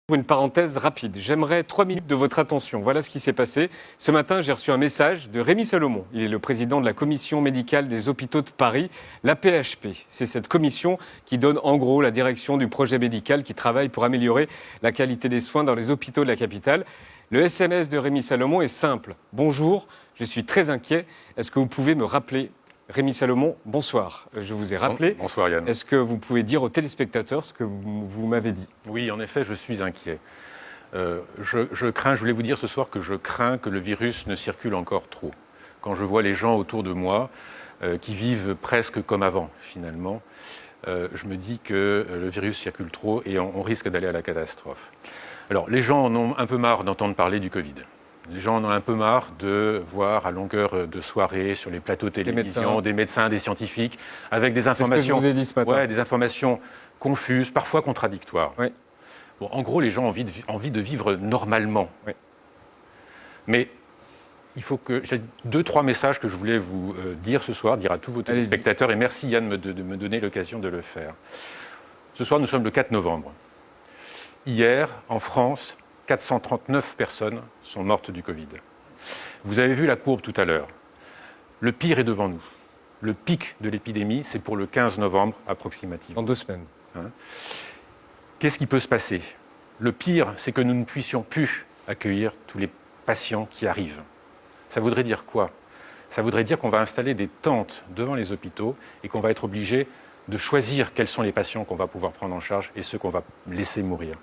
Pour une parenthèse rapide, j'aimerais 3 minutes de votre attention. Voilà ce qui s'est passé. Ce matin, j'ai reçu un message de Rémi Salomon. Il est le président de la commission médicale des hôpitaux de Paris, la PHP. C'est cette commission qui donne en gros la direction du projet médical qui travaille pour améliorer la qualité des soins dans les hôpitaux de la capitale. Le SMS de Rémi Salomon est simple. Bonjour, je suis très inquiet. Est-ce que vous pouvez me rappeler? Rémi Salomon, bonsoir. Je vous ai rappelé. Bonsoir Yann. Est-ce que vous pouvez dire aux téléspectateurs ce que vous m'avez dit? Oui, en effet, je suis inquiet. Je voulais vous dire ce soir que je crains que le virus ne circule encore trop. Quand je vois les gens autour de moi qui vivent presque comme avant, finalement, je me dis que le virus circule trop et on risque d'aller à la catastrophe. Alors, les gens en ont un peu marre d'entendre parler du Covid. Les gens en ont un peu marre de voir à longueur de soirée sur les plateaux de télévision des médecins, des scientifiques, avec des informations, c'est ce que je vous ai dit ce matin. Des informations confuses, parfois contradictoires. Oui. Bon, en gros, les gens ont envie de vivre normalement. Oui. Mais il faut que j'ai 2-3 messages que je voulais vous dire ce soir, dire à tous vos téléspectateurs, et merci Yann de me donner l'occasion de le faire. Ce soir, nous sommes le 4 novembre. Hier, en France, 439 personnes sont mortes du Covid. Vous avez vu la courbe tout à l'heure. Le pire est devant nous. Le pic de l'épidémie, c'est pour le 15 novembre approximativement. Dans 2 semaines. Qu'est-ce qui peut se passer? Le pire, c'est que nous ne puissions plus accueillir tous les patients qui arrivent. Ça voudrait dire quoi? Ça voudrait dire qu'on va installer des tentes devant les hôpitaux et qu'on va être obligé de choisir quels sont les patients qu'on va pouvoir prendre en charge et ceux qu'on va laisser mourir.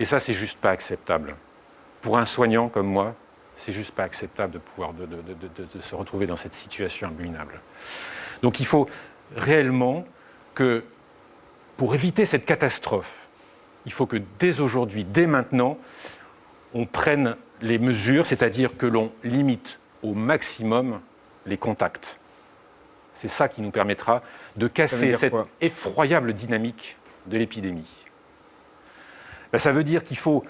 Et ça, c'est juste pas acceptable. Pour un soignant comme moi, c'est juste pas acceptable de pouvoir de se retrouver dans cette situation abominable. Donc il faut réellement que, pour éviter cette catastrophe, il faut que dès aujourd'hui, dès maintenant, on prenne les mesures, c'est-à-dire que l'on limite au maximum les contacts. C'est ça qui nous permettra de casser cette effroyable dynamique de l'épidémie. Ça veut dire qu'il faut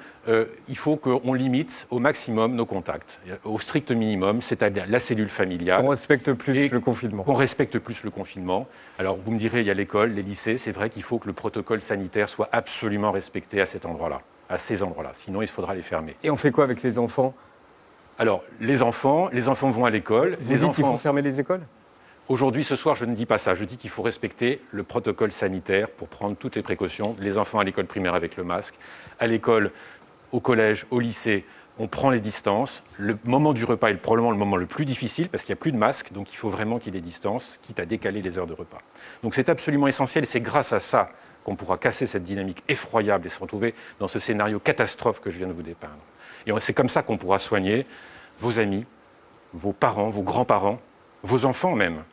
qu'on limite au maximum nos contacts, au strict minimum, c'est-à-dire la cellule familiale. Qu'on respecte plus le confinement. Qu'on respecte plus le confinement. Alors vous me direz, il y a l'école, les lycées, c'est vrai qu'il faut que le protocole sanitaire soit absolument respecté à cet endroit-là, à ces endroits-là, sinon il faudra les fermer. Et on fait quoi avec les enfants? Alors, les enfants vont à l'école. Vous dites qu'il faut fermer les écoles? Aujourd'hui, ce soir, je ne dis pas ça. Je dis qu'il faut respecter le protocole sanitaire pour prendre toutes les précautions. Les enfants à l'école primaire avec le masque. À l'école, au collège, au lycée, on prend les distances. Le moment du repas est probablement le moment le plus difficile parce qu'il n'y a plus de masque. Donc il faut vraiment qu'il y ait des distances, quitte à décaler les heures de repas. Donc c'est absolument essentiel et c'est grâce à ça qu'on pourra casser cette dynamique effroyable et se retrouver dans ce scénario catastrophe que je viens de vous dépeindre. Et c'est comme ça qu'on pourra soigner vos amis, vos parents, vos grands-parents, vos enfants même.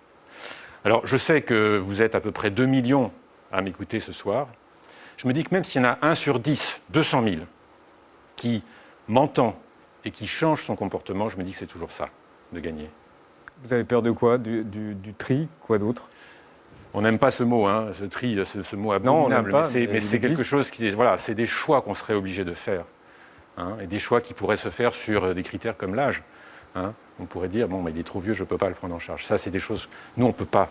Alors, je sais que vous êtes à peu près 2 millions à m'écouter ce soir. Je me dis que même s'il y en a 1 sur 10, 200 000, qui m'entend et qui change son comportement, je me dis que c'est toujours ça, de gagner. Vous avez peur de quoi? Du tri? Quoi d'autre? On n'aime pas ce mot, ce tri, ce mot abominable. Non, mais c'est quelque chose qui... Voilà, c'est des choix qu'on serait obligé de faire. Et des choix qui pourraient se faire sur des critères comme l'âge. On pourrait dire, bon, mais il est trop vieux, je ne peux pas le prendre en charge. Ça, c'est des choses, nous, on ne peut pas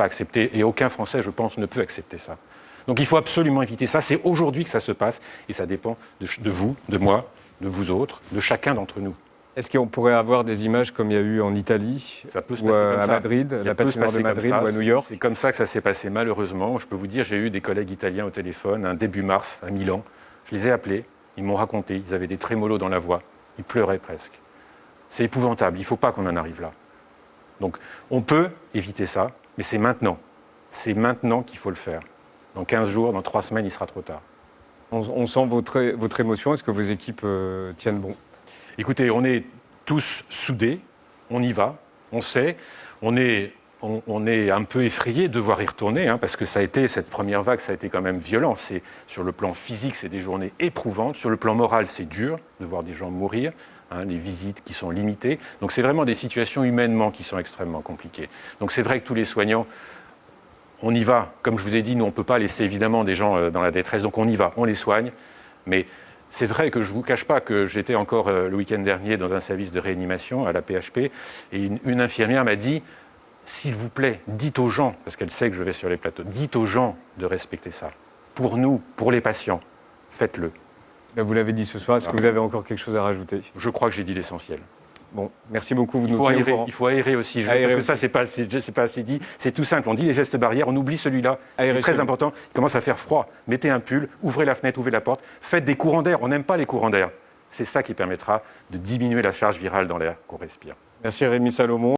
accepter, et aucun Français, je pense, ne peut accepter ça. Donc il faut absolument éviter ça. C'est aujourd'hui que ça se passe, et ça dépend de vous, de moi, de vous autres, de chacun d'entre nous. Est-ce qu'on pourrait avoir des images comme il y a eu en Italie, ça peut se ou à Madrid, la patinoire de Madrid, ou à New York? C'est comme ça que ça s'est passé, malheureusement. Je peux vous dire, j'ai eu des collègues italiens au téléphone, début mars, à Milan. Je les ai appelés, ils m'ont raconté, ils avaient des trémolos dans la voix, ils pleuraient presque. C'est épouvantable, il ne faut pas qu'on en arrive là. Donc on peut éviter ça, mais c'est maintenant. C'est maintenant qu'il faut le faire. Dans 15 jours, dans 3 semaines, il sera trop tard. On sent votre émotion, est-ce que vos équipes tiennent bon? Écoutez, on est tous soudés, on y va, on sait, on est un peu effrayés de devoir y retourner, parce que cette première vague, ça a été quand même violent. Sur le plan physique, c'est des journées éprouvantes. Sur le plan moral, c'est dur de voir des gens mourir. Les visites qui sont limitées. Donc c'est vraiment des situations humainement qui sont extrêmement compliquées. Donc c'est vrai que tous les soignants, on y va. Comme je vous ai dit, nous on ne peut pas laisser évidemment des gens dans la détresse, donc on y va, on les soigne. Mais c'est vrai que je ne vous cache pas que j'étais encore le week-end dernier dans un service de réanimation à la PHP, et une infirmière m'a dit, s'il vous plaît, dites aux gens, parce qu'elle sait que je vais sur les plateaux, dites aux gens de respecter ça. Pour nous, pour les patients, faites-le. Là, vous l'avez dit ce soir, est-ce que vous avez encore quelque chose à rajouter? Je crois que j'ai dit l'essentiel. Bon, merci beaucoup. Il faut aérer aussi, parce que ça, c'est pas assez dit. C'est tout simple. On dit les gestes barrières, on oublie celui-là. C'est très important. Il commence à faire froid. Mettez un pull, ouvrez la fenêtre, ouvrez la porte. Faites des courants d'air. On n'aime pas les courants d'air. C'est ça qui permettra de diminuer la charge virale dans l'air qu'on respire. Merci Rémi Salomon.